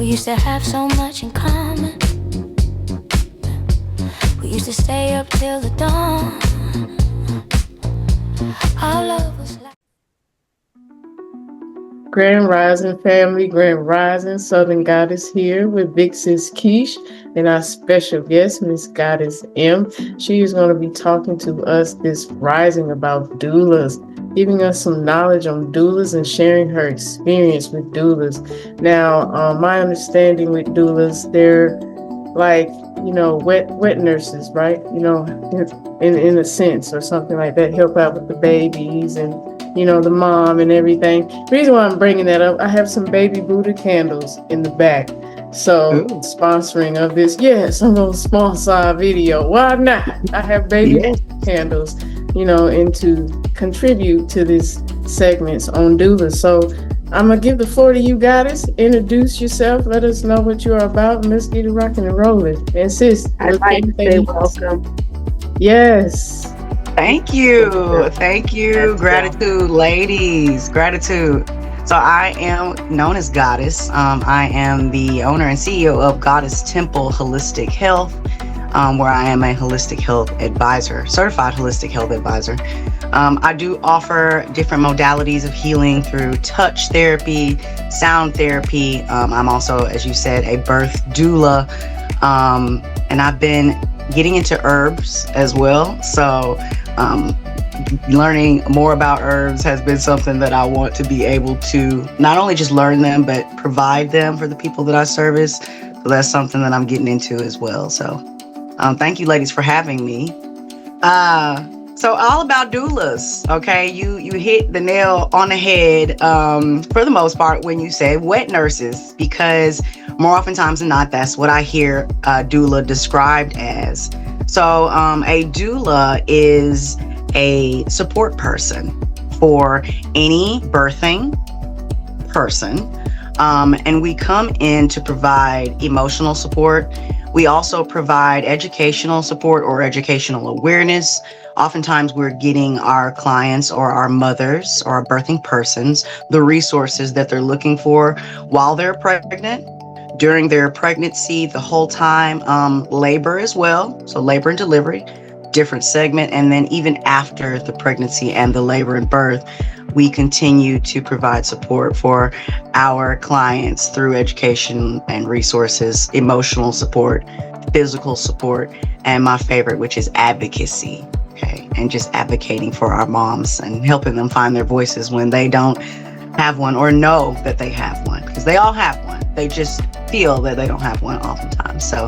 We used to have so much in common. We used to stay up till the dawn. Our love was like Grand Rising family, Grand Rising, Southern Goddess here with Big Sis Keish and our special guest, Miss Goddess M. She is going to be talking to us this rising about doulas, giving us some knowledge on doulas and sharing her experience with doulas. Now, my understanding with doulas, they're like, wet nurses, right? In a sense or something like that, help out with the babies and the mom and everything. The reason why I'm bringing that up, I have some baby Buddha candles in the back. So sponsoring of this, yes, I'm going to sponsor our video. Why not? I have baby Buddha candles, and to contribute to this segments on Doula. So I'm going to give the floor to you, Goddess. Introduce yourself. Let us know what you're about. And let's get it rocking and rolling. And sis, I'd like to say welcome. Yes. Thank you. Thank you. Gratitude, ladies. Gratitude. So I am known as Goddess. I am the owner and CEO of Goddess Temple Holistic Health, where I am a holistic health advisor, certified holistic health advisor. I do offer different modalities of healing through touch therapy, sound therapy. I'm also, as you said, a birth doula. And I've been getting into herbs as well. So learning more about herbs has been something that I want to be able to not only just learn them, but provide them for the people that I service. So that's something that I'm getting into as well. So thank you, ladies, for having me. So all about doulas, okay? You hit the nail on the head for the most part when you say wet nurses, because more oftentimes than not, that's what I hear doula described as. So a doula is a support person for any birthing person. And we come in to provide emotional support. We also provide educational support or educational awareness. Oftentimes we're getting our clients or our mothers or our birthing persons the resources that they're looking for while they're pregnant, during their pregnancy, the whole time, labor as well. So labor and delivery, different segment. And then even after the pregnancy and the labor and birth, we continue to provide support for our clients through education and resources, emotional support, physical support, and my favorite, which is advocacy. Okay, and just advocating for our moms and helping them find their voices when they don't have one or know that they have one, because they all have one. They just feel that they don't have one oftentimes. So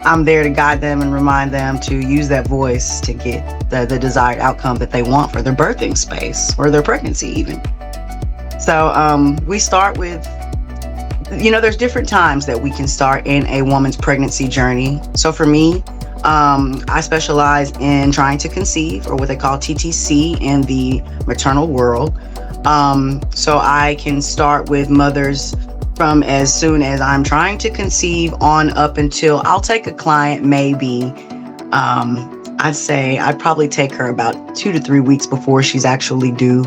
I'm there to guide them and remind them to use that voice to get the desired outcome that they want for their birthing space or their pregnancy even. So we start with, there's different times that we can start in a woman's pregnancy journey. So for me, I specialize in trying to conceive, or what they call TTC in the maternal world. So I can start with mothers from as soon as I'm trying to conceive on up until I'll take a client maybe, I'd say I'd probably take her about 2 to 3 weeks before she's actually due.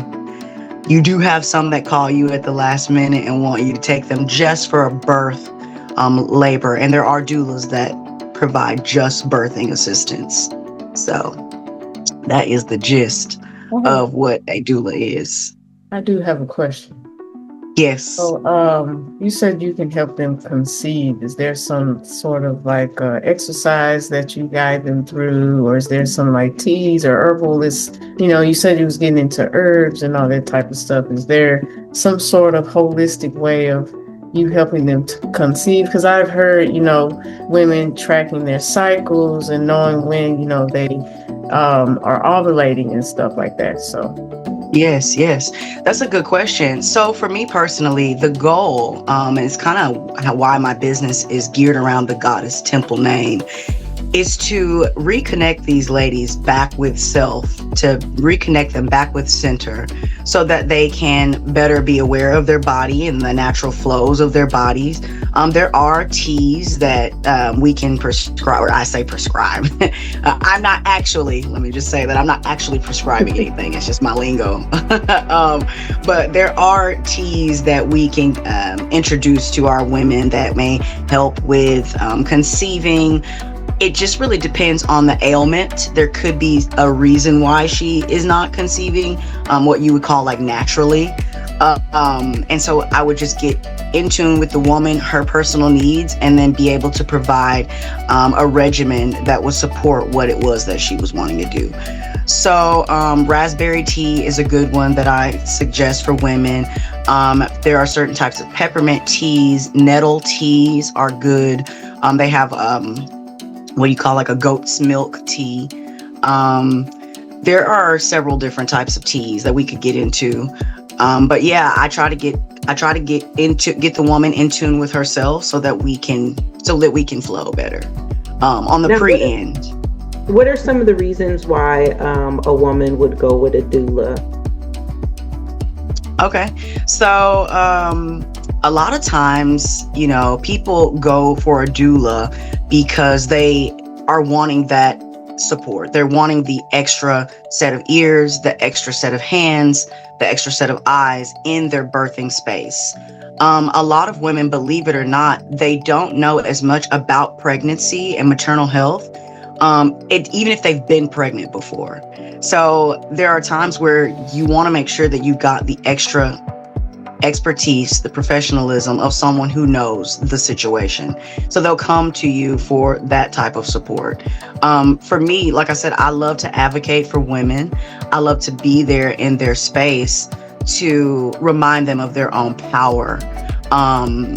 You do have some that call you at the last minute and want you to take them just for a birth, labor. And there are doulas that provide just birthing assistance. So that is the gist of what a doula is. I do have a question. Yes. So you said you can help them conceive. Is there some sort of like exercise that you guide them through, or is there some like teas or herbalist? You said you was getting into herbs and all that type of stuff. Is there some sort of holistic way of you helping them to conceive? Because I've heard, women tracking their cycles and knowing when, they are ovulating and stuff like that. So. Yes. That's a good question. So for me personally, the goal is kind of why my business is geared around the Goddess Temple name, is to reconnect these ladies back with self, to reconnect them back with center, so that they can better be aware of their body and the natural flows of their bodies. There are teas that we can prescribe, or I say prescribe. I'm not actually, let me just say that I'm not actually prescribing anything. It's just my lingo. But there are teas that we can introduce to our women that may help with conceiving. It just really depends on the ailment. There could be a reason why she is not conceiving, what you would call like naturally. And so I would just get in tune with the woman, her personal needs, and then be able to provide a regimen that would support what it was that she was wanting to do. So raspberry tea is a good one that I suggest for women. There are certain types of peppermint teas. Nettle teas are good. They have what you call like a goat's milk tea. There are several different types of teas that we could get into. But yeah, I try to get the woman in tune with herself so that we can flow better on the Now, pre-end. What are some of the reasons why a woman would go with a doula? Okay, so a lot of times, people go for a doula because they are wanting that support. They're wanting the extra set of ears, the extra set of hands, the extra set of eyes in their birthing space. A lot of women, believe it or not, they don't know as much about pregnancy and maternal health, even if they've been pregnant before. So there are times where you want to make sure that you got the extra expertise, the professionalism of someone who knows the situation. So they'll come to you for that type of support. For me, like I said, I love to advocate for women. I love to be there in their space to remind them of their own power. And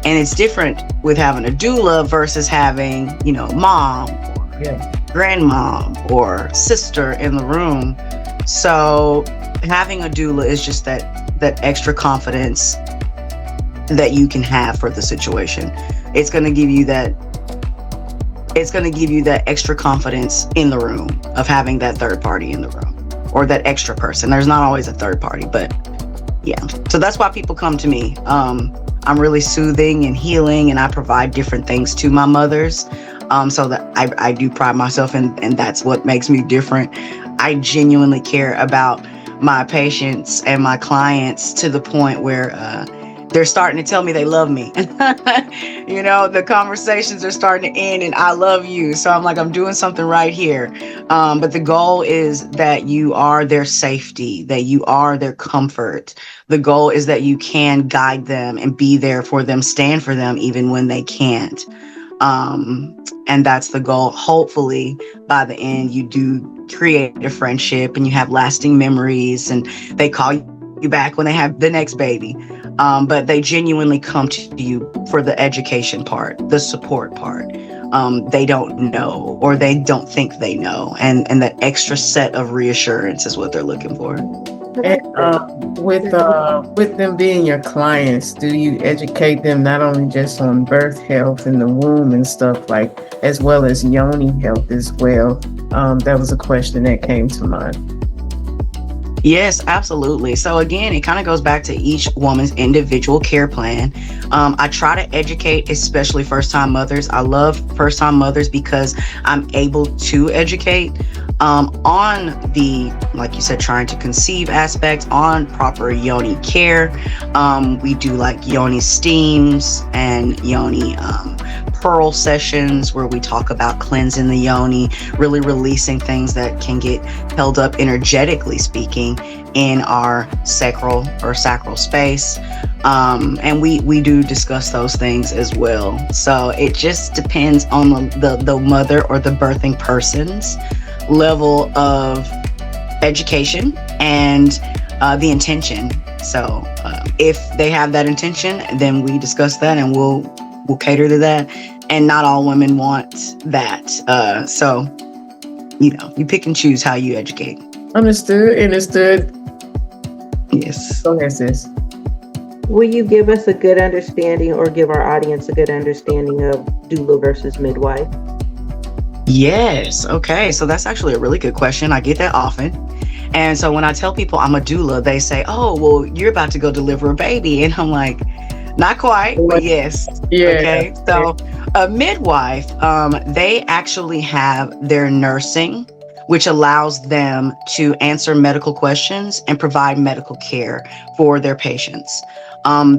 it's different with having a doula versus having, mom, or grandmom, or sister in the room. So having a doula is just that extra confidence that you can have for the situation. It's going to give you that extra confidence in the room of having that third party in the room, or that extra person. There's not always a third party, but yeah. So that's why people come to me. I'm really soothing and healing, and I provide different things to my mothers. So that I do pride myself, and that's what makes me different. I genuinely care about my patients and my clients to the point where they're starting to tell me they love me. The conversations are starting to end and I love you. So I'm like, I'm doing something right here. But the goal is that you are their safety, that you are their comfort. The goal is that you can guide them and be there for them, stand for them even when they can't. And that's the goal. Hopefully by the end, you do create a friendship and you have lasting memories, and they call you back when they have the next baby. But they genuinely come to you for the education part, the support part. They don't know, or they don't think they know. And that extra set of reassurance is what they're looking for. And with them being your clients, do you educate them not only just on birth health in the womb and stuff, like as well as yoni health as well? That was a question that came to mind. Yes, absolutely. So again, it kind of goes back to each woman's individual care plan. I try to educate, especially first-time mothers. I love first-time mothers because I'm able to educate on the, like you said, trying to conceive aspect, on proper yoni care. We do like yoni steams and yoni pearl sessions where we talk about cleansing the yoni, really releasing things that can get held up energetically speaking in our sacral space. And we do discuss those things as well. So it just depends on the mother or the birthing person's level of education and the intention. So if they have that intention, then we discuss that and we'll cater to that. And not all women want that. So, you pick and choose how you educate. Understood. Yes. Go ahead, sis. Will you give us a good understanding, or give our audience a good understanding of doula versus midwife? Yes. Okay. So that's actually a really good question. I get that often. And so when I tell people I'm a doula, they say, oh, well, you're about to go deliver a baby. And I'm like, not quite, but yes. Yeah. Okay. So a midwife, they actually have their nursing, which allows them to answer medical questions and provide medical care for their patients.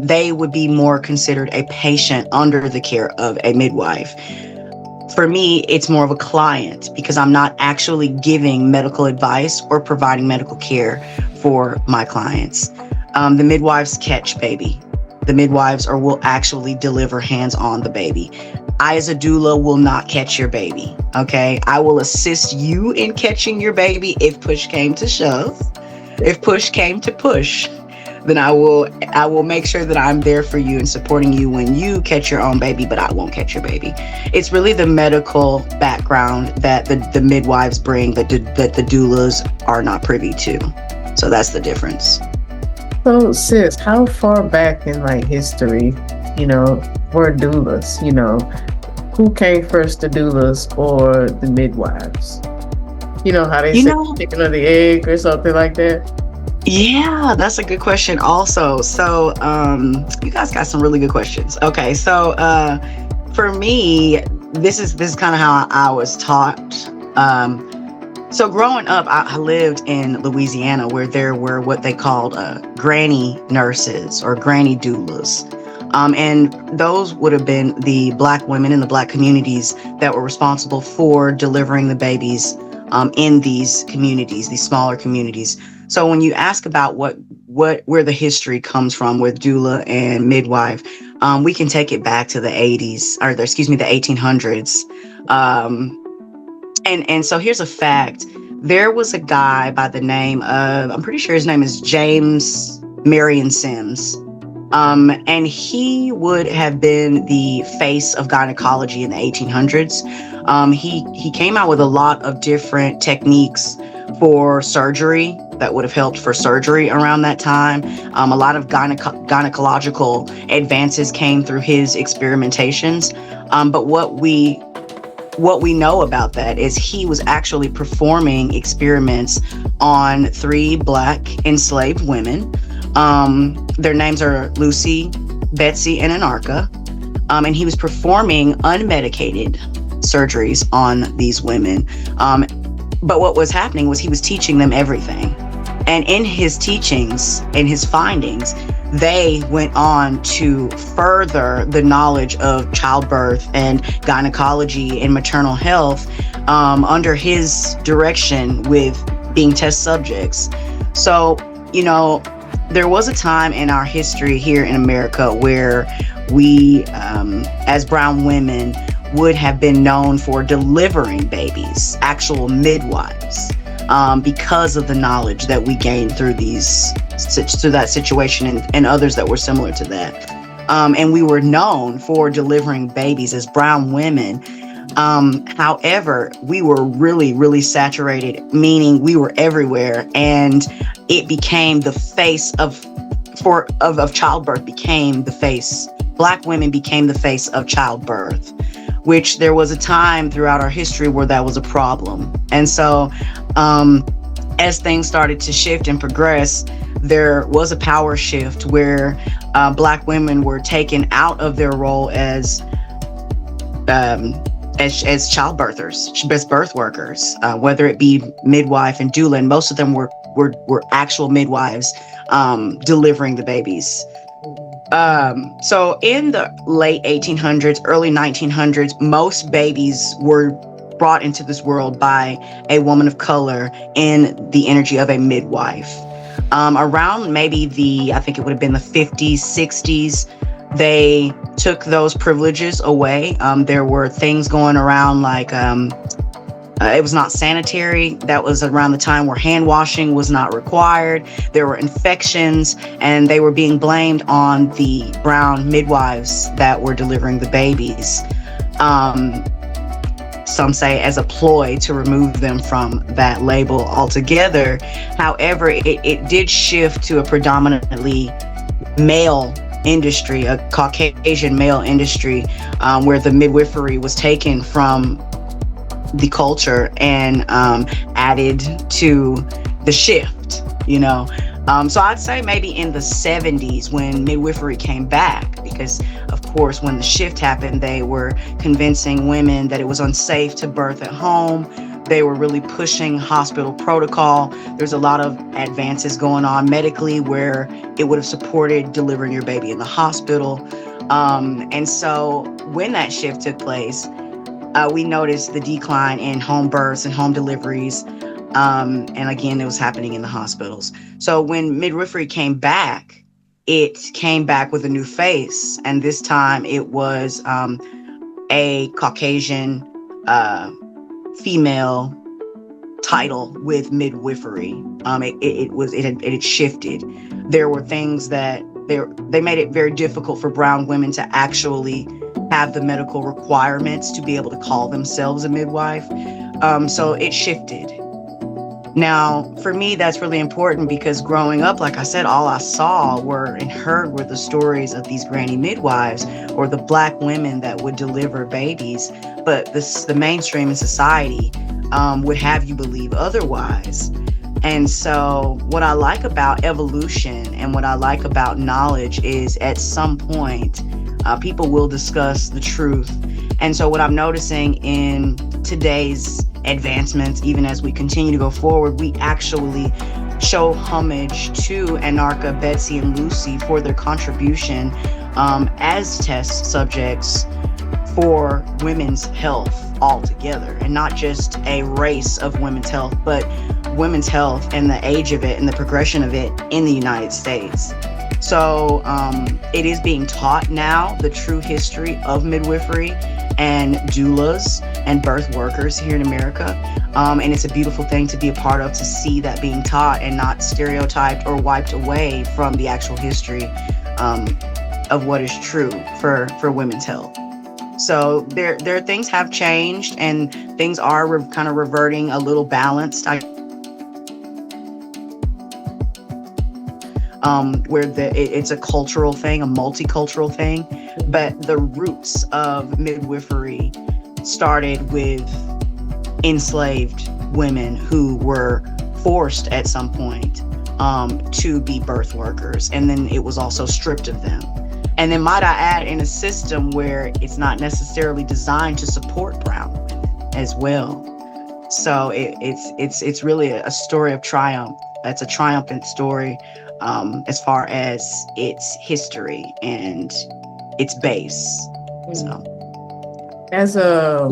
they would be more considered a patient under the care of a midwife. For me, it's more of a client because I'm not actually giving medical advice or providing medical care for my clients. The midwives catch baby. The midwives will actually deliver hands on the baby. I, as a doula, will not catch your baby. Okay. I will assist you in catching your baby if push came to shove. If push came to push, then I will make sure that I'm there for you and supporting you when you catch your own baby, but I won't catch your baby. It's really the medical background that the midwives bring that the doulas are not privy to. So that's the difference. So, sis, how far back in like history, were doulas? Who came first, the doulas or the midwives? You know how they say chicken or the egg or something like that? Yeah, that's a good question also. So, you guys got some really good questions. Okay, so for me, this is kind of how I was taught. So growing up, I lived in Louisiana where there were what they called granny nurses or granny doulas. And those would have been the Black women in the Black communities that were responsible for delivering the babies in these communities, these smaller communities. So when you ask about where the history comes from with doula and midwife, we can take it back to the 1800s. And so here's a fact. There was a guy by the name of, I'm pretty sure his name is James Marion Sims. And he would have been the face of gynecology in the 1800s. He came out with a lot of different techniques for surgery that would have helped for surgery around that time. A lot of gynecological advances came through his experimentations. But what we know about that is he was actually performing experiments on 3 Black enslaved women. Their names are Lucy, Betsy, and Anarcha. And he was performing unmedicated surgeries on these women. But what was happening was he was teaching them everything. And in his teachings, in his findings, they went on to further the knowledge of childbirth and gynecology and maternal health under his direction with being test subjects. So, there was a time in our history here in America where we, as brown women, would have been known for delivering babies, actual midwives, because of the knowledge that we gained through that situation and others that were similar to that. And we were known for delivering babies as brown women. However, we were really, really saturated, meaning we were everywhere, and it became the face of childbirth became the face. Black women became the face of childbirth, which there was a time throughout our history where that was a problem. And so, as things started to shift and progress, there was a power shift where Black women were taken out of their role as childbirthers, as birth workers, whether it be midwife and doula, and most of them were actual midwives delivering the babies. So in the late 1800s, early 1900s, most babies were brought into this world by a woman of color in the energy of a midwife. Around maybe I think it would have been the 50s, 60s, they took those privileges away. There were things going around like it was not sanitary. That was around the time where hand washing was not required. There were infections, and they were being blamed on the brown midwives that were delivering the babies. Some say as a ploy to remove them from that label altogether. However, it did shift to a predominantly male industry, a Caucasian male industry, where the midwifery was taken from the culture and added to the shift, So I'd say maybe in the 70s when midwifery came back, because of course when the shift happened, they were convincing women that it was unsafe to birth at home, They were really pushing hospital protocol. There's a lot of advances going on medically where it would have supported delivering your baby in the hospital. And so when that shift took place, we noticed the decline in home births and home deliveries. And again, it was happening in the hospitals. So when midwifery came back, it came back with a new face. And this time it was a Caucasian female title with midwifery. It had shifted. There were things that they made it very difficult for brown women to actually have the medical requirements to be able to call themselves a midwife. So it shifted. Now, for me, that's really important because growing up, like I said, all I saw and heard were the stories of these granny midwives or the Black women that would deliver babies. But the mainstream in society would have you believe otherwise. And so what I like about evolution and what I like about knowledge is at some point, people will discuss the truth. And so what I'm noticing in today's advancements, even as we continue to go forward, we actually show homage to Anarcha, Betsy, and Lucy for their contribution as test subjects for women's health altogether, and not just a race of women's health, but women's health and the age of it and the progression of it in the United States. So it is being taught now, the true history of midwifery and doulas and birth workers here in America. And it's a beautiful thing to be a part of, to see that being taught and not stereotyped or wiped away from the actual history of what is true for women's health. So there things have changed and things are kind of reverting a little balanced. Where it's a cultural thing, a multicultural thing, but the roots of midwifery started with enslaved women who were forced at some point to be birth workers, and then it was also stripped of them. And then might I add, in a system where it's not necessarily designed to support brown women as well. So it's really a story of triumph. It's a triumphant story as far as its history and its base. So, as a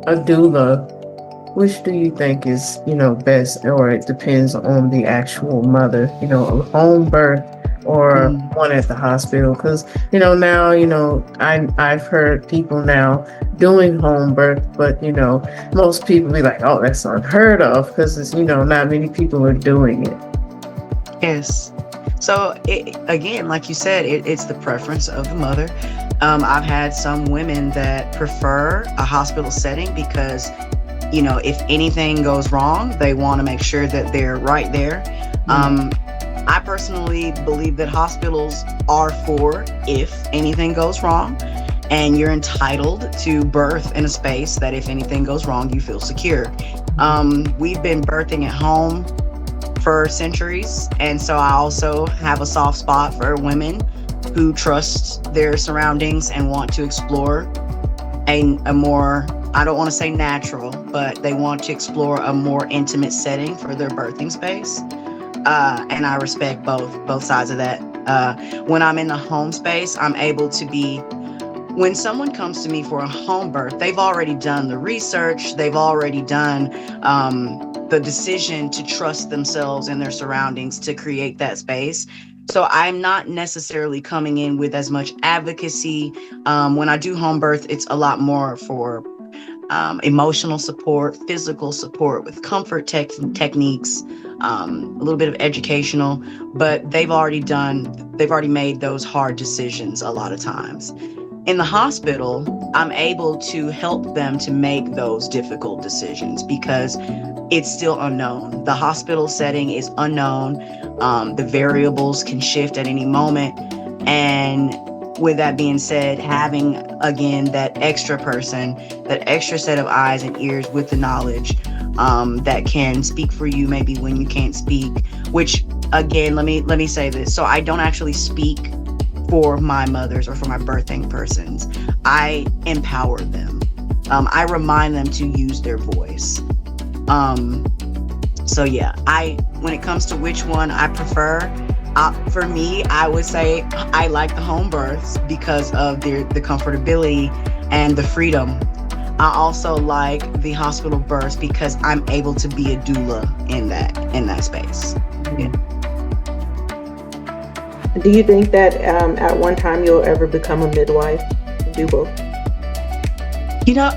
doula, which do you think is, best, or it depends on the actual mother, a home birth or one at the hospital? Because, now, I've heard people now doing home birth, but, most people be like, oh, that's unheard of, because it's, not many people are doing it. Yes. So again, like you said, it's the preference of the mother. I've had some women that prefer a hospital setting because, if anything goes wrong, they want to make sure that they're right there. I personally believe that hospitals are for if anything goes wrong, and you're entitled to birth in a space that if anything goes wrong, you feel secure. We've been birthing at home for centuries, and so I also have a soft spot for women who trust their surroundings and want to explore a more, I don't want to say natural, but they want to explore a more intimate setting for their birthing space. And I respect both sides of that. When I'm in the home space, I'm able to be, when someone comes to me for a home birth, they've already done the research, they've already done the decision to trust themselves and their surroundings to create that space. So I'm not necessarily coming in with as much advocacy. When I do home birth, it's a lot more for emotional support, physical support with comfort techniques, a little bit of educational, but they've already made those hard decisions a lot of times. In the hospital, I'm able to help them to make those difficult decisions because it's still unknown. The hospital setting is unknown. The variables can shift at any moment. And with that being said, having, again, that extra person, that extra set of eyes and ears with the knowledge that can speak for you maybe when you can't speak, which, again, let me say this. So I don't actually speak for my mothers or for my birthing persons. I empower them. I remind them to use their voice. So yeah, when it comes to which one I prefer, for me, I would say I like the home births because of the comfortability and the freedom. I also like the hospital births because I'm able to be a doula in that space. Yeah. Do you think that at one time you'll ever become a midwife? Do both?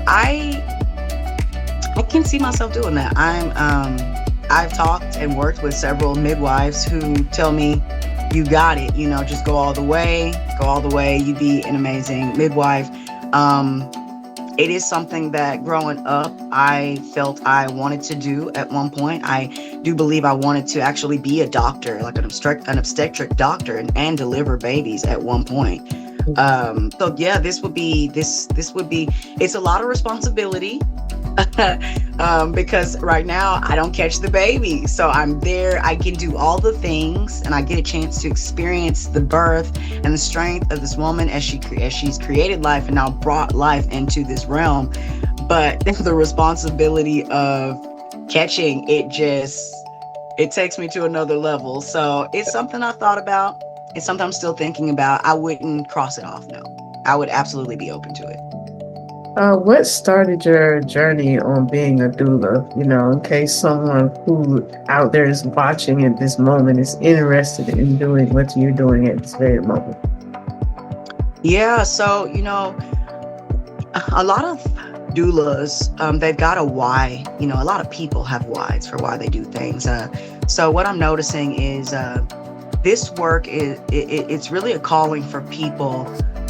I can see myself doing that. I've talked and worked with several midwives who tell me, you got it, just go all the way, you be an amazing midwife. It is something that growing up, I felt I wanted to do at one point. I do believe I wanted to actually be a doctor, like an obstetric doctor and deliver babies at one point. So yeah, this would be, it's a lot of responsibility. Because right now I don't catch the baby, so I'm there, I can do all the things, and I get a chance to experience the birth and the strength of this woman as she's created life and now brought life into this realm. But the responsibility of catching it takes me to another level. So it's something I thought about. It's something I'm still thinking about. I wouldn't cross it off, no. I would absolutely be open to it. What started your journey on being a doula? In case someone who out there is watching at this moment is interested in doing what you're doing at this very moment. Yeah, so, a lot of doulas, they've got a why. A lot of people have whys for why they do things. So what I'm noticing is this work it's really a calling for people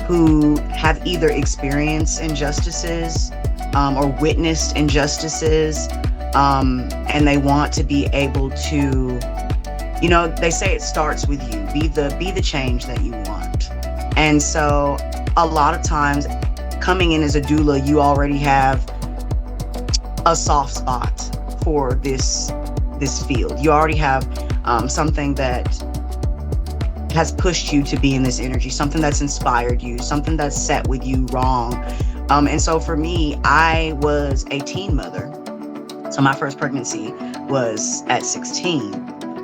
who have either experienced injustices or witnessed injustices, and they want to be able to, they say it starts with you. Be the change that you want. And so a lot of times coming in as a doula, you already have a soft spot for this field. You already have something that has pushed you to be in this energy, something that's inspired you, something that's set with you wrong. And so for me, I was a teen mother. So my first pregnancy was at 16.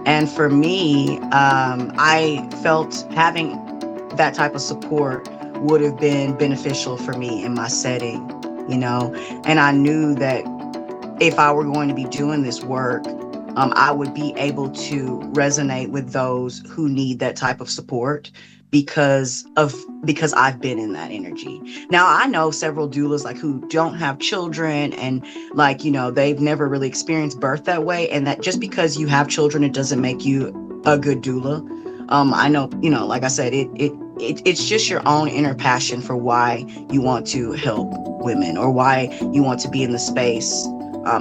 And for me, I felt having that type of support would have been beneficial for me in my setting, and I knew that if I were going to be doing this work, I would be able to resonate with those who need that type of support because I've been in that energy. Now, I know several doulas who don't have children and they've never really experienced birth that way. And that just because you have children, it doesn't make you a good doula. I know, like I said, it's just your own inner passion for why you want to help women or why you want to be in the space.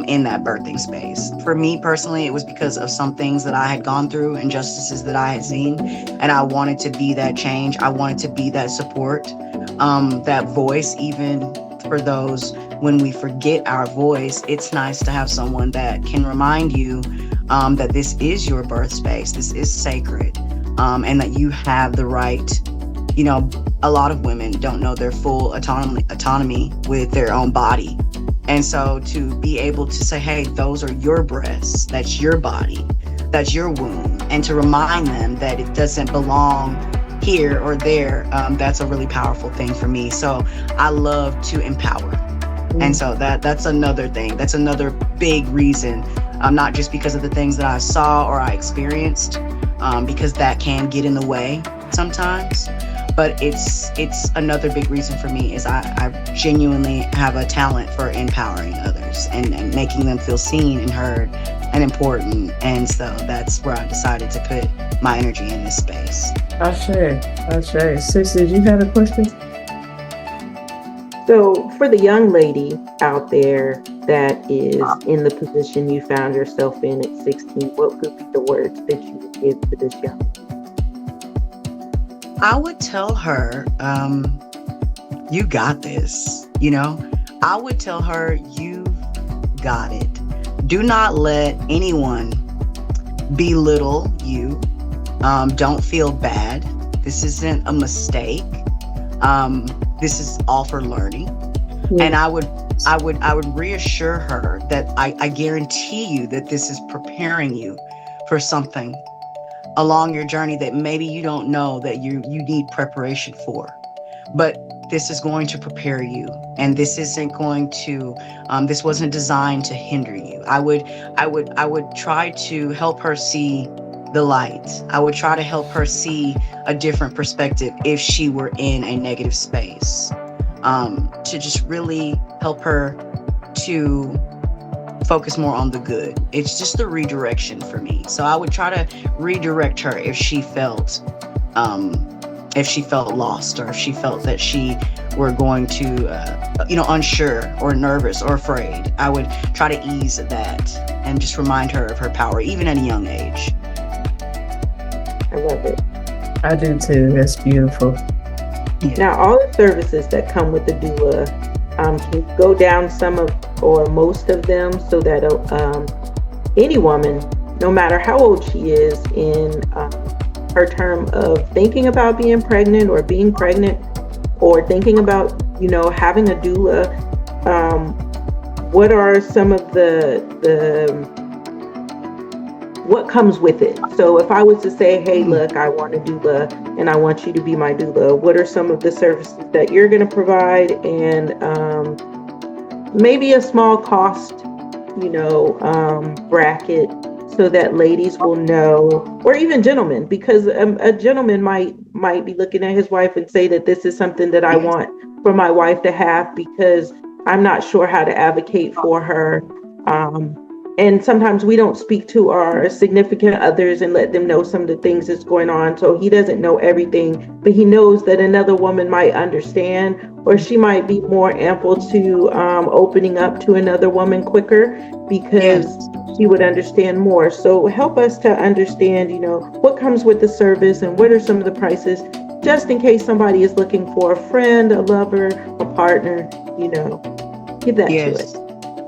In that birthing space. For me personally, it was because of some things that I had gone through, injustices that I had seen, and I wanted to be that change. I wanted to be that support, that voice, even for those when we forget our voice. It's nice to have someone that can remind you that this is your birth space, this is sacred, and that you have the right. A lot of women don't know their full autonomy with their own body. And so to be able to say, hey, those are your breasts, that's your body, that's your womb, and to remind them that it doesn't belong here or there, that's a really powerful thing for me. So I love to empower. And so that's another thing. That's another big reason, not just because of the things that I saw or I experienced, because that can get in the way sometimes. But it's another big reason for me is I genuinely have a talent for empowering others and making them feel seen and heard and important. And so that's where I decided to put my energy in this space. Ashe. Sis, did you have a question? So for the young lady out there that is in the position you found yourself in at 16, what would be the words that you would give to this young lady? I would tell her, you got this, I would tell her, you've got it. Do not let anyone belittle you. Don't feel bad. This isn't a mistake. This is all for learning. And I would I would reassure her that I guarantee you that this is preparing you for something along your journey that maybe you don't know that you need preparation for. But this is going to prepare you, and this isn't going to this wasn't designed to hinder you. I would try to help her see the light. I would try to help her see a different perspective if she were in a negative space, to just really help her to focus more on the good. It's just the redirection for me. So I would try to redirect her if she felt lost, or if she felt that she were going to, unsure or nervous or afraid. I would try to ease that and just remind her of her power, even at a young age. I love it. I do too. That's beautiful. Now, all the services that come with the doula, can you go down some of or most of them so that any woman, no matter how old she is in her term of thinking about being pregnant or being pregnant or thinking about, having a doula, what are some of what comes with it? So if I was to say, hey, look, I want a doula and I want you to be my doula, what are some of the services that you're going to provide, and maybe a small cost, bracket, so that ladies will know, or even gentlemen, because a gentleman might be looking at his wife and say that this is something that I want for my wife to have because I'm not sure how to advocate for her. And sometimes we don't speak to our significant others and let them know some of the things that's going on. So he doesn't know everything, but he knows that another woman might understand, or she might be more ample to opening up to another woman quicker because she would understand more. So help us to understand, what comes with the service and what are some of the prices, just in case somebody is looking for a friend, a lover, a partner, give that to us.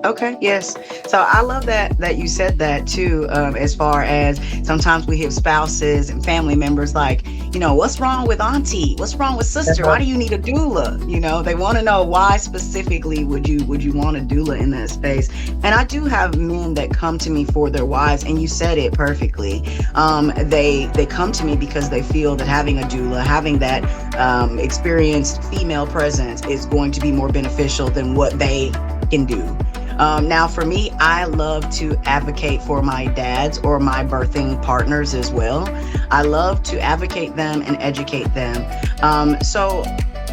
Okay, yes. So I love that you said that too, as far as sometimes we have spouses and family members like, what's wrong with auntie? What's wrong with sister? Why do you need a doula? They want to know why specifically would you want a doula in that space. And I do have men that come to me for their wives, and you said it perfectly. They come to me because they feel that having a doula, having that experienced female presence is going to be more beneficial than what they can do. Now, for me, I love to advocate for my dads or my birthing partners as well. I love to advocate them and educate them. So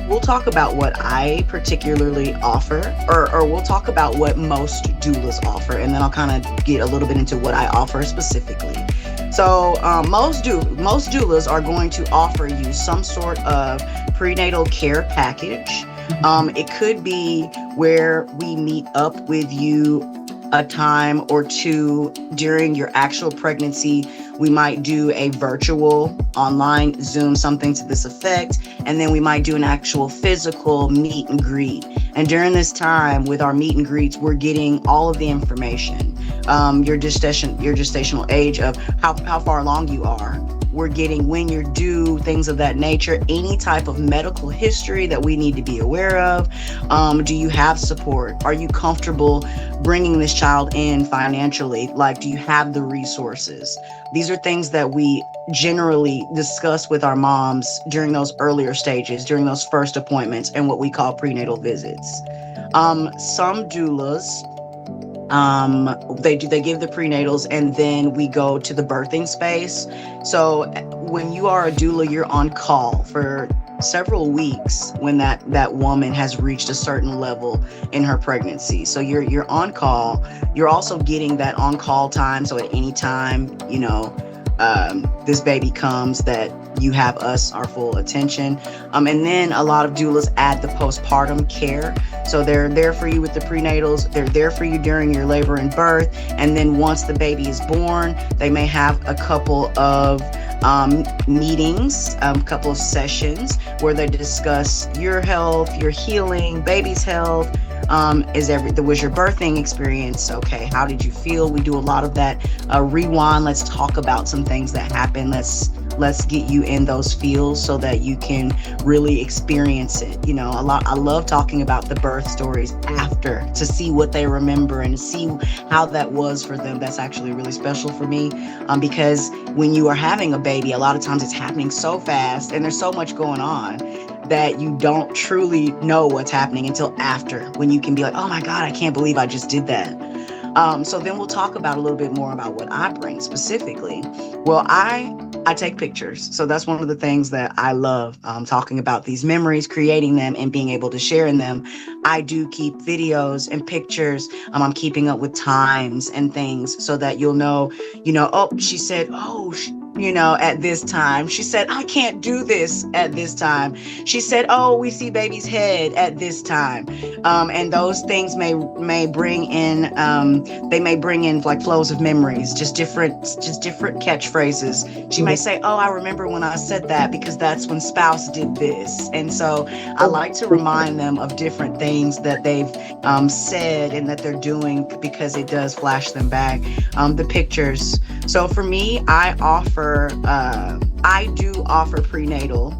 we'll talk about what I particularly offer, or we'll talk about what most doulas offer, and then I'll kind of get a little bit into what I offer specifically. So most doulas are going to offer you some sort of prenatal care package. It could be where we meet up with you a time or two during your actual pregnancy. We might do a virtual online Zoom, something to this effect, and then we might do an actual physical meet and greet. And during this time with our meet and greets, we're getting all of the information, your gestational age of how far along you are. We're getting when you're due, things of that nature, any type of medical history that we need to be aware of. Do you have support? Are you comfortable bringing this child in financially? Like, do you have the resources? These are things that we generally discuss with our moms during those earlier stages, during those first appointments and what we call prenatal visits. Some doulas, they give the prenatals, and then we go to the birthing space. So when you are a doula, you're on call for several weeks when that woman has reached a certain level in her pregnancy. So you're on call. You're also getting that on call time. So at any time, this baby comes, that you have our full attention. And then a lot of doulas add the postpartum care. So they're there for you with the prenatals. They're there for you during your labor and birth. And then once the baby is born, they may have a couple of meetings, a couple of sessions where they discuss your health, your healing, baby's health. Was your birthing experience okay? How did you feel? We do a lot of that rewind. Let's talk about some things that happened. Let's let's get you in those feels so that you can really experience it. You know, I love talking about the birth stories after, to see what they remember and see how that was for them. That's actually really special for me, because when you are having a baby, a lot of times it's happening so fast and there's so much going on that you don't truly know what's happening until after, when you can be like, oh my God, I can't believe I just did that. So then we'll talk about a little bit more about what I bring specifically. Well, I take pictures. So that's one of the things that I love, talking about these memories, creating them and being able to share in them. I do keep videos and pictures. I'm keeping up with times and things so that you'll know, oh, she said, at this time. She said, I can't do this at this time. She said, oh, we see baby's head at this time. And those things may bring in, they may bring in like flows of memories, just different catchphrases. She may say, oh, I remember when I said that because that's when spouse did this. And so I like to remind them of different things that they've said and that they're doing, because it does flash them back. The pictures. So for me, I do offer prenatal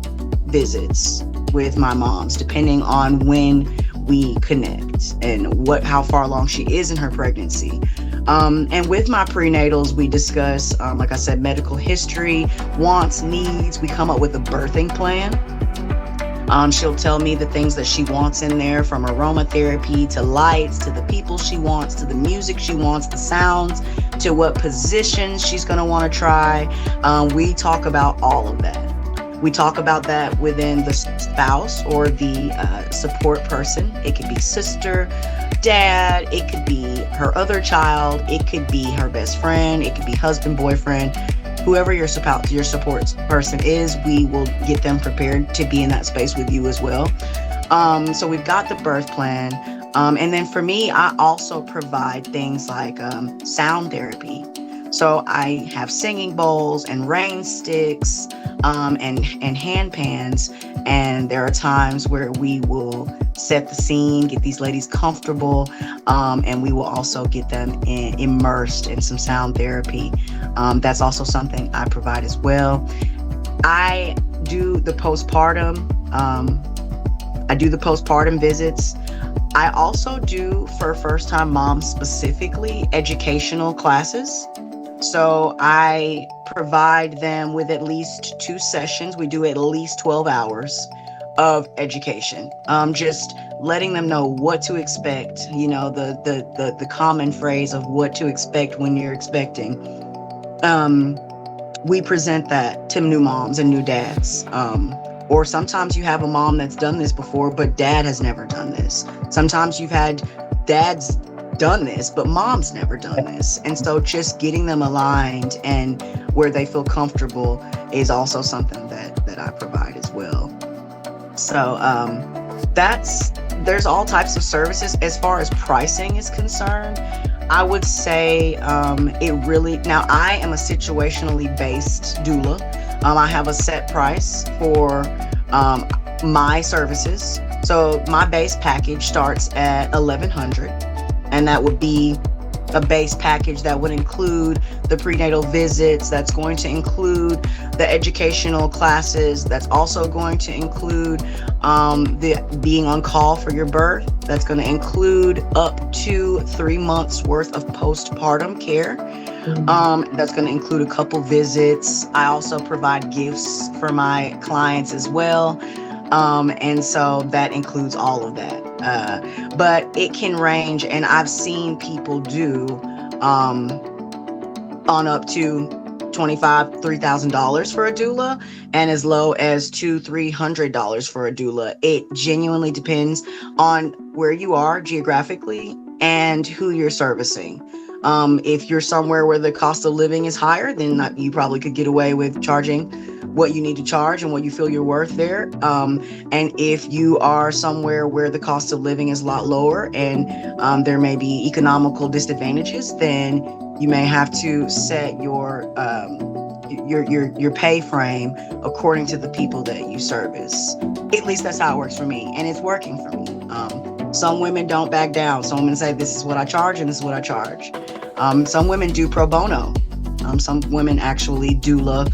visits with my moms, depending on when we connect and how far along she is in her pregnancy. And with my prenatals, we discuss, like I said, medical history, wants, needs. We come up with a birthing plan. She'll tell me the things that she wants in there, from aromatherapy to lights, to the people she wants, to the music she wants, the sounds, to what positions she's going to want to try. We talk about all of that. We talk about that within the spouse or the support person. It could be sister, dad, it could be her other child, it could be her best friend, it could be husband, boyfriend. Whoever your support person is, we will get them prepared to be in that space with you as well. So we've got the birth plan. And then for me, I also provide things like sound therapy. So I have singing bowls and rain sticks and hand pans. And there are times where we will set the scene, get these ladies comfortable, and we will also get them immersed in some sound therapy. That's also something I provide as well. I do the postpartum. Visits. I also do, for first-time moms specifically, educational classes. So I provide them with at least 2 sessions. We do at least 12 hours of education. Just letting them know what to expect, the common phrase of what to expect when you're expecting. We present that to new moms and new dads. Or sometimes you have a mom that's done this before, but dad has never done this. Sometimes you've had dads done this, but mom's never done this. And so just getting them aligned and where they feel comfortable is also something that I provide as well. So there's all types of services. As far as pricing is concerned, I would say now I am a situationally based doula. I have a set price for my services. So my base package starts at $1,100. And that would be a base package that would include the prenatal visits, that's going to include the educational classes, that's also going to include the being on call for your birth, that's going to include up to 3 months worth of postpartum care. That's going to include a couple visits. I also provide gifts for my clients as well. And so that includes all of that. But it can range, and I've seen people do on up to $2,500, $3,000 for a doula, and as low as $200-$300 for a doula. It genuinely depends on where you are geographically and who you're servicing. If you're somewhere where the cost of living is higher, then you probably could get away with charging what you need to charge and what you feel you're worth there. And if you are somewhere where the cost of living is a lot lower and there may be economical disadvantages, then you may have to set your pay frame according to the people that you service. At least that's how it works for me, and it's working for me. Some women don't back down. Some women say, this is what I charge and this is what I charge. Some women do pro bono. Some women actually doula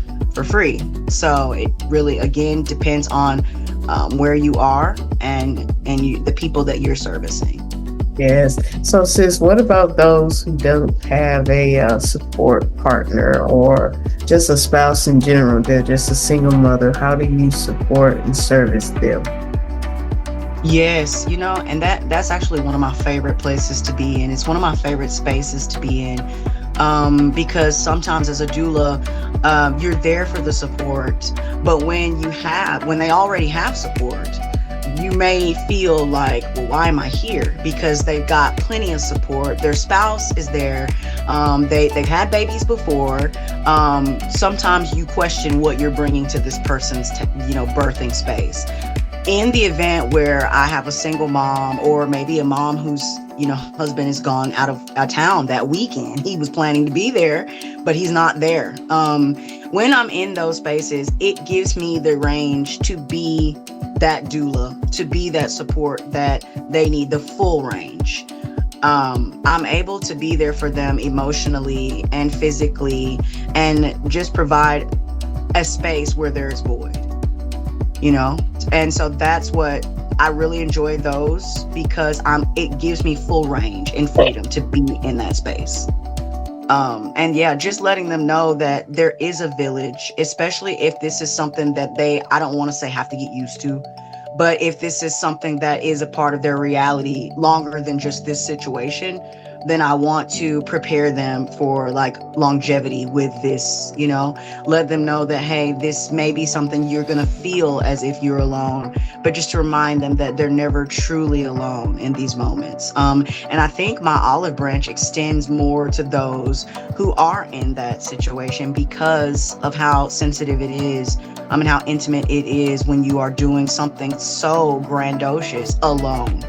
for free. So it really, again, depends on where you are and the people that you're servicing. Yes. So, sis, what about those who don't have a support partner or just a spouse in general? They're just a single mother. How do you support and service them? Yes, and that's actually one of my favorite places to be in. It's one of my favorite spaces to be in, because sometimes as a doula, you're there for the support, but when they already have support, you may feel like, well, why am I here? Because they've got plenty of support. Their spouse is there. They've had babies before. Sometimes you question what you're bringing to this person's, birthing space. In the event where I have a single mom, or maybe a mom whose husband is gone out of town that weekend, he was planning to be there, but he's not there. When I'm in those spaces, it gives me the range to be that doula, to be that support that they need, the full range. I'm able to be there for them emotionally and physically, and just provide a space where there's void. And so that's what I really enjoy those, because it gives me full range and freedom to be in that space. And yeah, just letting them know that there is a village, especially if this is something that I don't want to say have to get used to, but if this is something that is a part of their reality longer than just this situation, then I want to prepare them for longevity with this, let them know that, hey, this may be something you're going to feel as if you're alone, but just to remind them that they're never truly alone in these moments. And I think my olive branch extends more to those who are in that situation because of how sensitive it is, and how intimate it is when you are doing something so grandiose alone.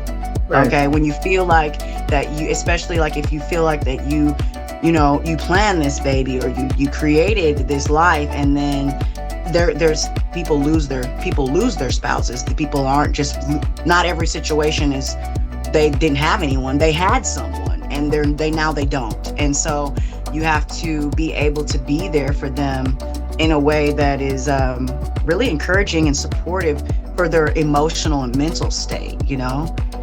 Right. Okay, when you feel like that, especially if you feel like that you planned this baby, or you created this life, and then there's people lose their spouses. The people aren't just, not every situation is they didn't have anyone, they had someone, and now they don't. And so you have to be able to be there for them in a way that is really encouraging and supportive for their emotional and mental state.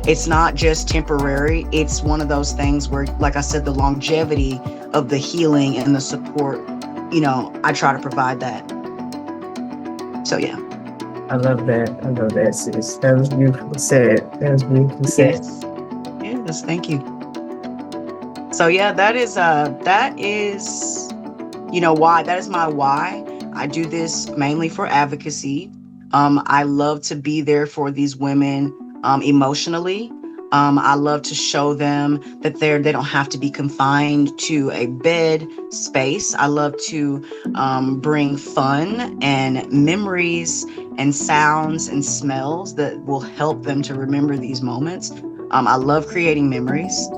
It's not just temporary. It's one of those things where, like I said, the longevity of the healing and the support, I try to provide that. So, yeah. I love that, sis. That was beautifully said. Yes, thank you. So, yeah, that is why. That is my why. I do this mainly for advocacy. I love to be there for these women emotionally. I love to show them that they don't have to be confined to a bed space. I love to bring fun and memories and sounds and smells that will help them to remember these moments. I love creating memories.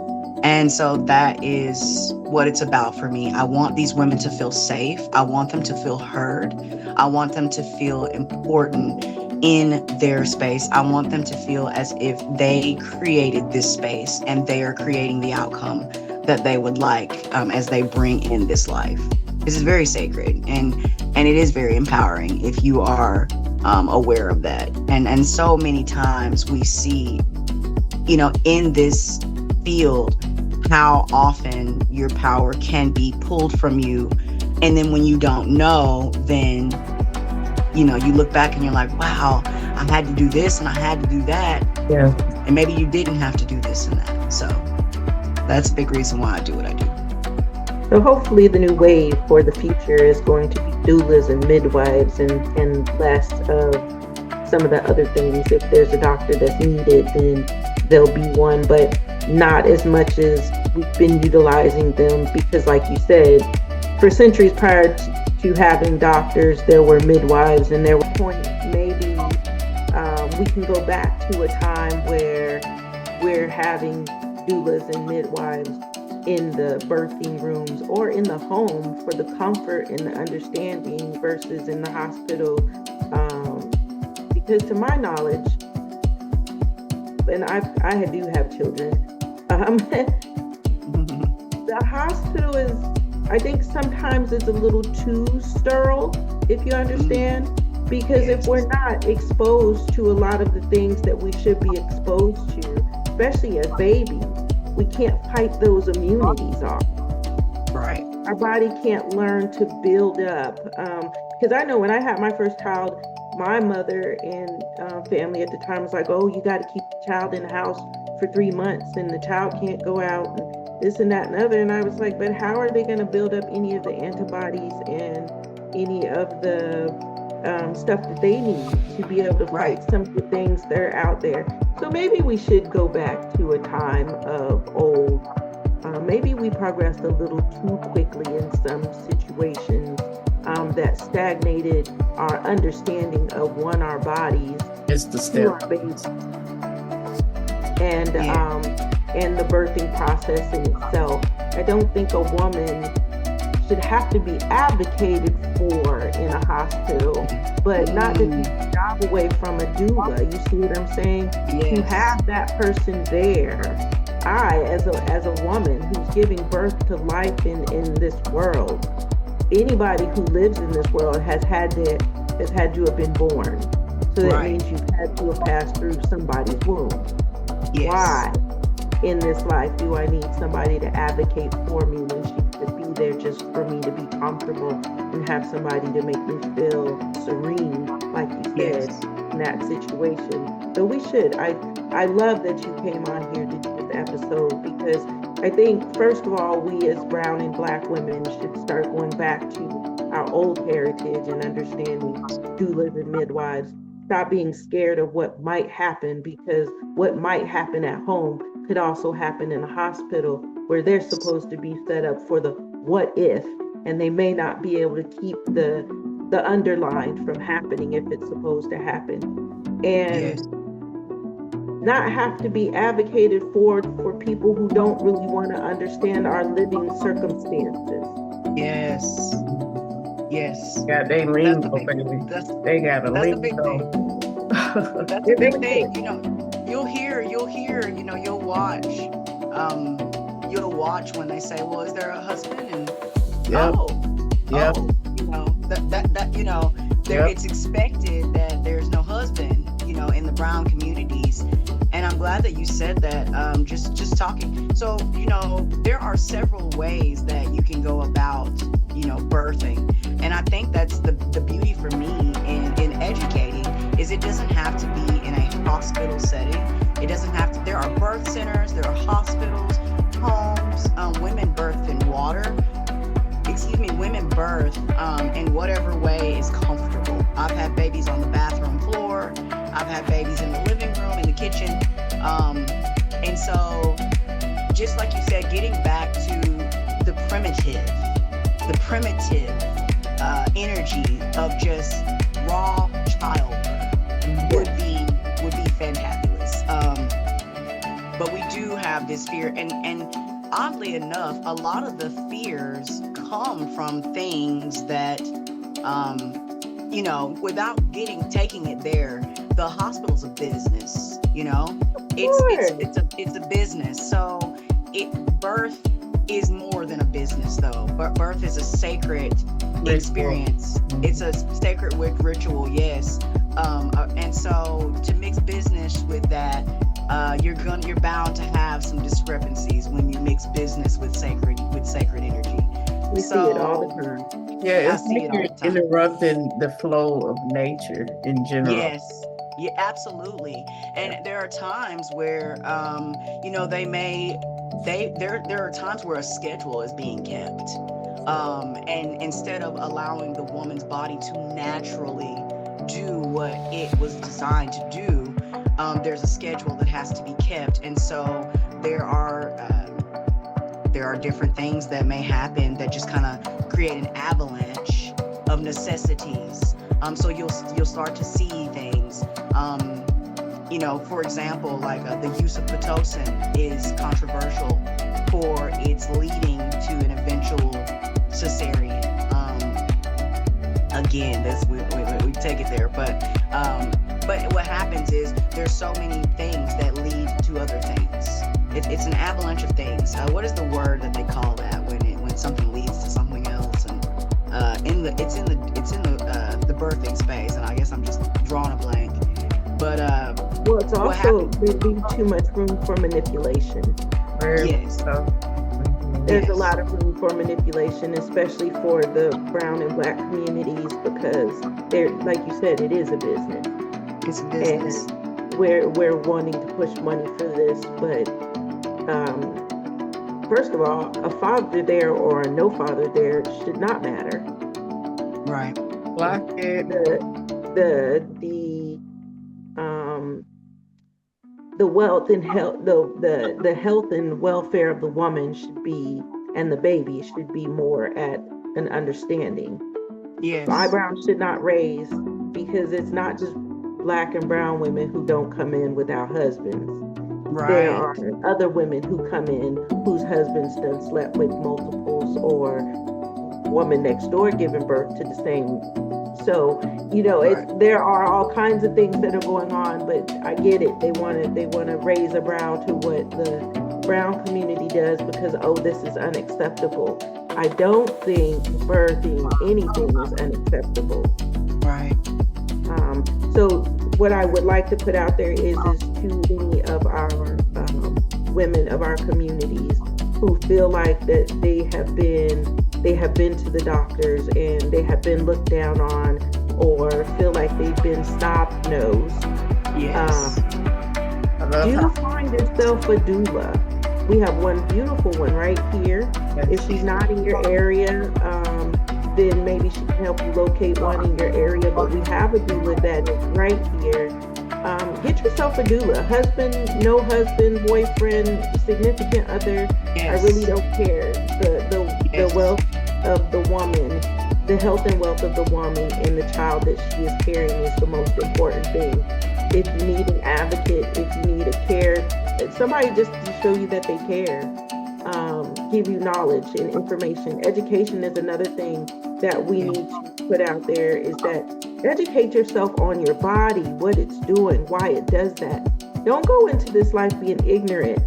And so that is what it's about for me. I want these women to feel safe. I want them to feel heard. I want them to feel important in their space. I want them to feel as if they created this space and they are creating the outcome that they would like as they bring in this life. This is very sacred, and it is very empowering if you are aware of that. And so many times we see, in this field, how often your power can be pulled from you. And then when you don't know, then you look back and you're like, wow, I had to do this and I had to do that. Yeah. And maybe you didn't have to do this and that. So that's a big reason why I do what I do. So hopefully the new wave for the future is going to be doulas and midwives and less of some of the other things. If there's a doctor that's needed, then there'll be one, but not as much as we've been utilizing them, because like you said, for centuries prior to having doctors, there were midwives, and there were points maybe we can go back to a time where we're having doulas and midwives in the birthing rooms or in the home for the comfort and the understanding versus in the hospital. Because to my knowledge, and I do have children, the hospital is, I think sometimes it's a little too sterile if you understand. Because Yes. if we're not exposed to a lot of the things that we should be exposed to, especially as babies, we can't fight those immunities off. Right. Our body can't learn to build up. Because I know when I had my first child, my mother and family at the time was like, oh, you got to keep the child in the house for 3 months and the child can't go out and this and that and other. And I was like, but how are they going to build up any of the antibodies and any of the stuff that they need to be able to fight some of the things that are out there? So maybe we should go back to a time of old. Maybe we progressed a little too quickly in some situations that stagnated our understanding of our bodies, It's the to step. our babies, and the birthing process in itself. I don't think a woman should have to be advocated for in a hospital, but not to take the job away from a doula. You see what I'm saying? Yes. To have that person there. I, as a woman who's giving birth to life in this world, anybody who lives in this world has had to have been born. So that means you've had to have passed through somebody's womb. Yes. Why in this life do I need somebody to advocate for me when she could be there just for me to be comfortable and have somebody to make me feel serene, like you said, in that situation? So we should. I love that you came on here to do this episode, because I think, first of all, we as brown and black women should start going back to our old heritage and understanding doulas and midwives. Stop being scared of what might happen, because what might happen at home could also happen in a hospital where they're supposed to be set up for the what if, and they may not be able to keep the underlined from happening if it's supposed to happen. And not have to be advocated for people who don't really want to understand our living circumstances. Yes. Yes. Yeah, they lean, baby. They got a lean. That's a big thing. That's a big thing. You know, you'll hear, you know, you'll watch when they say, well, is there a husband? And you know, that you know, it's expected that there's no husband, you know, in the brown communities. And I'm glad that you said that, just talking. So, you know, there are several ways that you can go about, you know, birthing. And I think that's the beauty for me in educating, is it doesn't have to be in a hospital setting. It doesn't have to, there are birth centers, there are hospitals, homes, women birth in women birth in whatever way is comfortable. I've had babies on the bathroom floor. I've had babies in the living room, in the kitchen. And so, just like you said, getting back to the primitive energy of just raw childbirth would be fantabulous. But we do have this fear, and oddly enough, a lot of the fears come from things that, you know, without taking it there, the hospital's a business, you know, it's a business. So birth is more than a business, though. But birth is a sacred experience. It's a sacred ritual, yes. And so to mix business with that, you're bound to have some discrepancies when you mix business with sacred energy. We see it all the time. Yeah, it's like you're interrupting the flow of nature in general. Yes. Yeah, absolutely. And there are times where, you know, there are times where a schedule is being kept. And instead of allowing the woman's body to naturally do what it was designed to do, there's a schedule that has to be kept. And so there are different things that may happen that just kind of create an avalanche of necessities. So you'll start to see things. You know, for example, like the use of Pitocin is controversial for its leading to an eventual cesarean. Again, we take it there, but what happens is there's so many things that lead to other things. It's an avalanche of things. What is the word that they call that when something leads to something else? And it's it's in the birthing space, and I guess I'm just drawing a blank. But well, it's also there leaves too much room for manipulation. Yes. There's a lot of room for manipulation, especially for the brown and black communities, because they're, like you said, it is a business. It's a business. And we're wanting to push money for this, but first of all, a father there or a no father there should not matter. Right. Block it. The wealth and health, the health and welfare of the woman should be, and the baby should be more at an understanding. Yes. Eyebrows should not raise, because it's not just black and brown women who don't come in without husbands. Right. There are other women who come in whose husbands done slept with multiples, or woman next door giving birth to the same. So, there are all kinds of things that are going on, but I get it. They want to raise a brow to what the brown community does, because, this is unacceptable. I don't think birthing anything is unacceptable. Right. So what I would like to put out there is to any of our women of our communities who feel like that they have been to the doctors and they have been looked down on, or feel like they've been snub nosed. Yes. Do find yourself a doula. We have one beautiful one right here. If she's not in your area, then maybe she can help you locate one in your area. But we have a doula that is right here. Get yourself a doula. Husband, no husband, boyfriend, significant other. Yes. I really don't care. The wealth of the woman, the health and wealth of the woman and the child that she is carrying is the most important thing. If you need an advocate, if you need a care, somebody just to show you that they care, give you knowledge and information. Education is another thing that we need to put out there, is that educate yourself on your body, what it's doing, why it does that. Don't go into this life being ignorant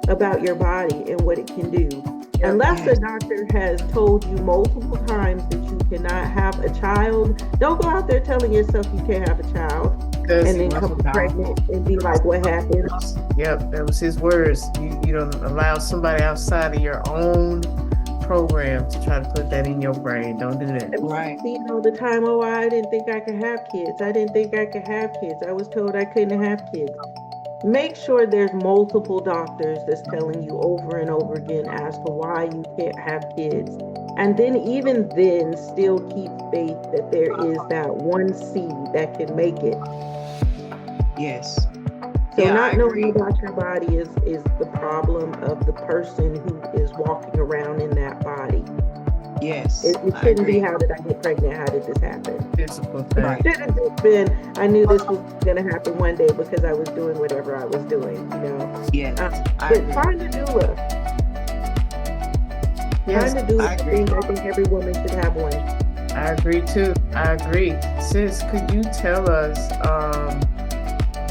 about your body and what it can do. Unless a doctor has told you multiple times that you cannot have a child, don't go out there telling yourself you can't have a child and then come pregnant and be like, what happened? Yep, that was his words. You don't allow somebody outside of your own program to try to put that in your brain. Don't do that. Right. See, all the time, I didn't think I could have kids. I didn't think I could have kids. I was told I couldn't have kids. Make sure there's multiple doctors that's telling you over and over again as to why you can't have kids. And then even then, still keep faith that there is that one seed that can make it. Yes. So not knowing about your body is the problem of the person who is walking around in that body. Yes. It shouldn't be, how did I get pregnant? How did this happen? Physical thing. It should have just been, I knew this was going to happen one day because I was doing whatever I was doing, Yeah. But find a doula. Yes, find a doula. I think every woman should have one. I agree too. I agree. Sis, could you tell us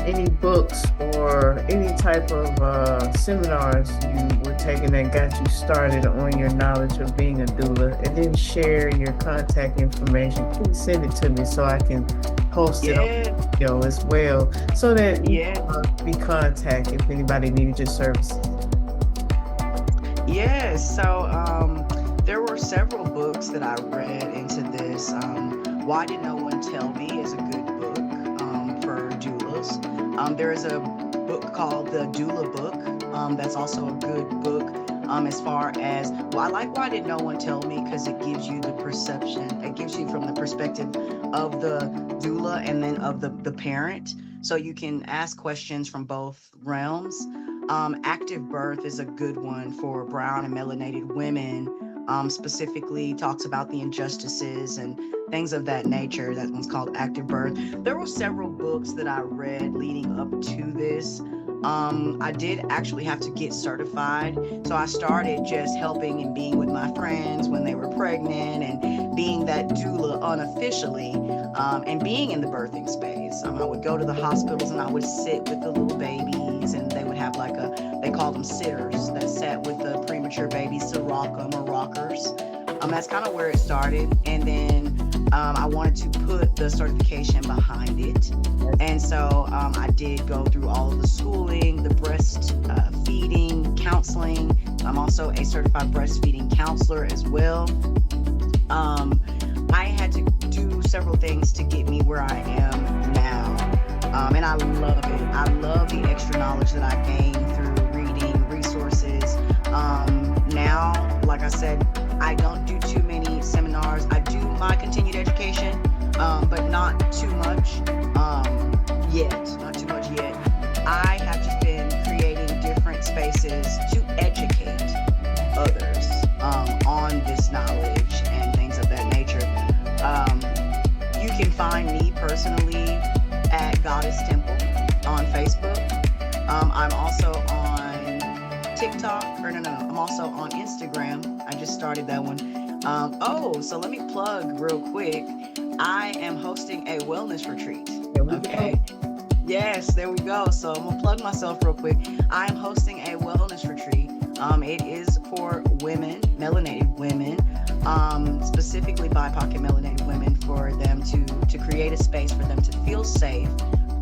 any books or any type of seminars you were taking that got you started on your knowledge of being a doula, and then share your contact information? Please send it to me so I can post it on video as well, so that you can be contacted if anybody needs your services. Yes, so there were several books that I read into this. Why Did No One Tell Me is a good book for doulas. There is a book called The Doula Book. That's also a good book as far as, I like Why Did No One Tell Me, because it gives you the perception, it gives you from the perspective of the doula and then of the parent. So you can ask questions from both realms. Active Birth is a good one for brown and melanated women. Specifically talks about the injustices and things of that nature. That one's called Active Birth. There were several books that I read leading up to this. I did actually have to get certified. So I started just helping and being with my friends when they were pregnant and being that doula unofficially, and being in the birthing space. I would go to the hospitals and I would sit with the little babies, and they would have they call them sitters that sat with the premature babies to rock them, or rockers. That's kind of where it started. And then I wanted to put the certification behind it. And so I did go through all of the schooling, the breast feeding, counseling. I'm also a certified breastfeeding counselor as well. I had to do several things to get me where I am now. And I love it. I love the extra knowledge that I gained through reading resources. Now, like I said, I don't do too many seminars. I do my continued education, but not too much yet. Not too much yet. I have just been creating different spaces to educate others on this knowledge and things of that nature. You can find me personally at Goddess Temple on Facebook. I'm also on TikTok, I'm also on Instagram. I just started that one. So let me plug real quick. I am hosting a wellness retreat. Okay. Yes, there we go. So I'm gonna plug myself real quick. I'm hosting a wellness retreat. It is for women, melanated women, specifically BIPOC and melanated women, for them to create a space for them to feel safe,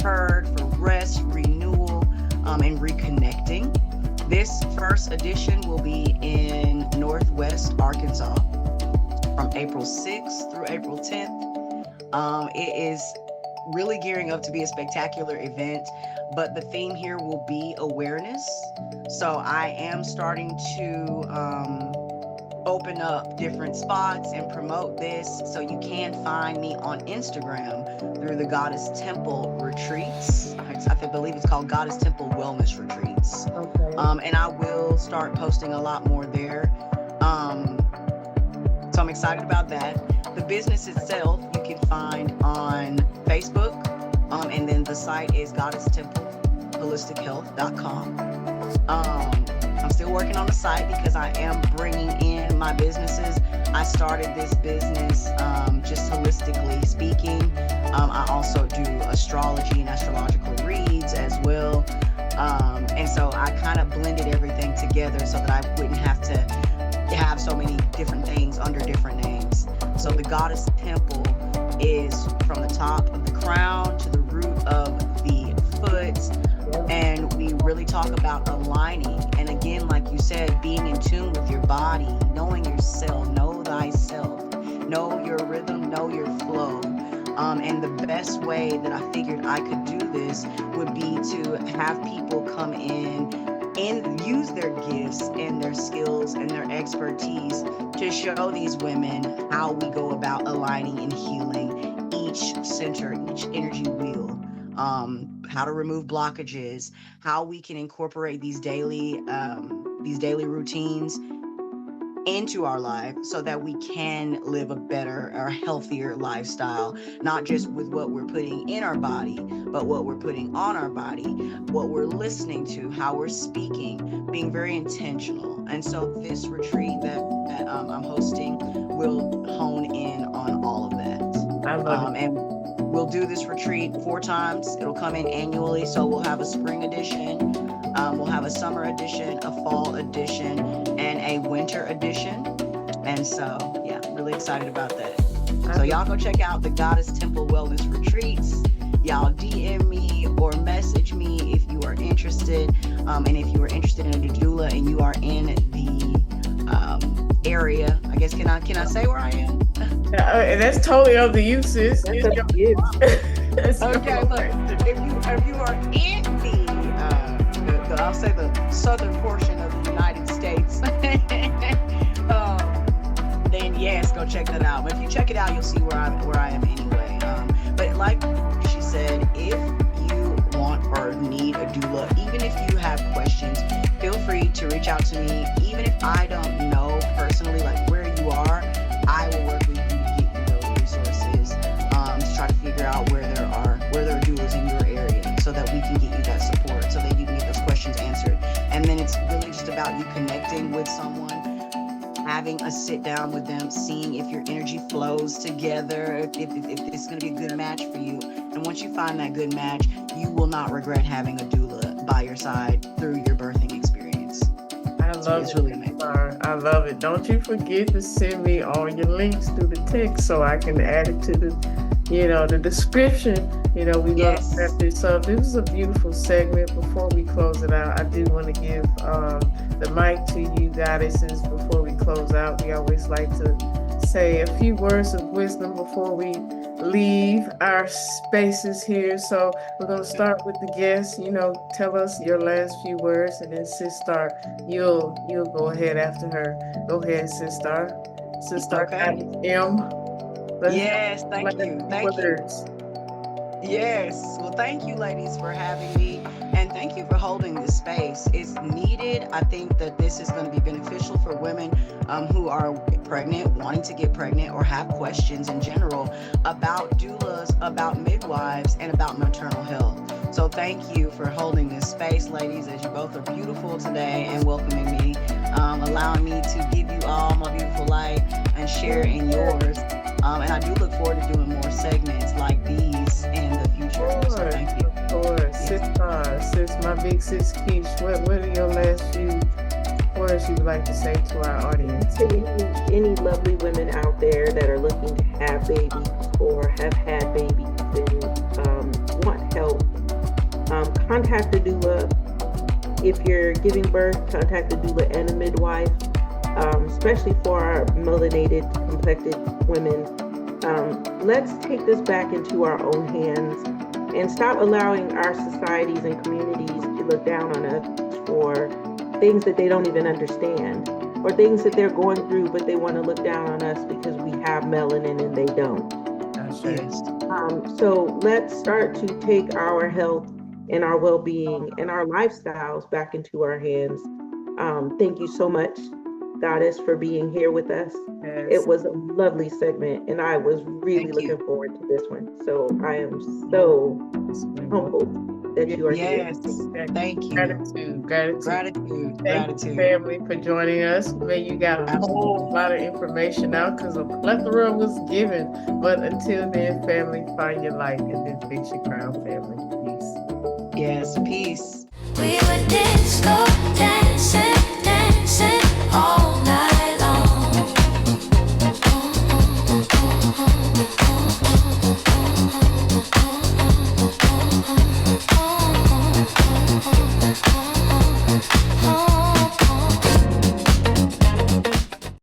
heard, for rest, renewal, and reconnecting. This first edition will be in Northwest Arkansas from April 6th through April 10th. It is really gearing up to be a spectacular event, but the theme here will be awareness. So I am starting to open up different spots and promote this. So you can find me on Instagram through the Goddess Temple Retreats. I believe it's called Goddess Temple Wellness Retreats. Okay. And I will start posting a lot more there. So I'm excited about that. The business itself you can find on Facebook, and then the site is goddesstempleholistic.com. I'm still working on the site because I am bringing in my businesses. I started this business just holistically speaking. I also do astrology and astrological reads as well. And so I kind of blended everything together so that I wouldn't have to have so many different things under different names. So the Goddess Temple is from the top of the crown to the root of the foot. And we really talk about aligning. And again, like you said, being in tune with your body, knowing yourself, know thyself, know your rhythm, know your flow. And the best way that I figured I could do this would be to have people come in and use their gifts and their skills and their expertise to show these women how we go about aligning and healing each center, each energy wheel. How to remove blockages, how we can incorporate these daily routines into our life so that we can live a better or healthier lifestyle, not just with what we're putting in our body, but what we're putting on our body, what we're listening to, how we're speaking, being very intentional. And so this retreat that I'm hosting will hone in on all of that. I love it. And we'll do this retreat 4 times. It'll come in annually. So we'll have a spring edition, we'll have a summer edition, a fall edition, and a winter edition. And so, yeah, really excited about that. So y'all go check out the Goddess Temple Wellness Retreats. Y'all DM me or message me if you are interested. And if you are interested in a doula and you are in the area, I guess, can I say where I am? That's totally up to you, sis. That's up to you. Okay, look, if you are in the I'll say the southern portion of the United States, then yes, go check that out. But if you check it out, you'll see where I am anyway. But like she said, if you want or need a doula, even if you have questions, feel free to reach out to me. Even if I don't know personally, like where you are, I will work with you to get you those resources, to try to figure out where there are doulas in your area so that we can get you that support, so that you can get those questions answered. And then it's really just about you connecting with someone, having a sit down with them, seeing if your energy flows together, if it's going to be a good match for you. And once you find that good match, you will not regret having a doula by your side through your birthing experience. I love It's it. really amazing. I love it. Don't you forget to send me all your links through the text so I can add it to the description. We're gonna Yes. wrap this up. This was a beautiful segment. Before we close it out, I do want to give the mic to you goddesses before we close out. We always like to say a few words of wisdom before we leave our spaces here. So we're going to start with the guests. Tell us your last few words, and then Sis Star, you'll go ahead after her. Go ahead, Sis Star. Sis Star, Okay. M. Yes, thank you. Thank you. Yes. Well, thank you, ladies, for having me. And thank you for holding this space. It's needed. I think that this is going to be beneficial for women who are pregnant, wanting to get pregnant, or have questions in general about doulas, about midwives, and about maternal health. So thank you for holding this space, ladies, as you both are beautiful today and welcoming me, allowing me to give you all my beautiful light and share in yours. And I do look forward to doing more segments like these in the future. So thank you. Of course. Sis, my big sis Keish, what are your last few words you would like to say to our audience? To any lovely women out there that are looking to have babies or have had babies and want help, contact a doula. If you're giving birth, contact a doula and a midwife, especially for our melanated, complected women. Let's take this back into our own hands and stop allowing our societies and communities to look down on us for things that they don't even understand, or things that they're going through, but they want to look down on us because we have melanin and they don't. Yes. So let's start to take our health and our well-being and our lifestyles back into our hands. Thank you so much, Goddess, for being here with us. Yes. It was a lovely segment, and I was really looking forward to this one. So I am so humbled that you are here. Yes. Thank you. Gratitude. Gratitude. Thank you, family, for joining us. May you got a whole lot of information out because a plethora was given. But until then, family, find your light and then fix your crown, family. Peace. Yes, peace. We were disco dancing.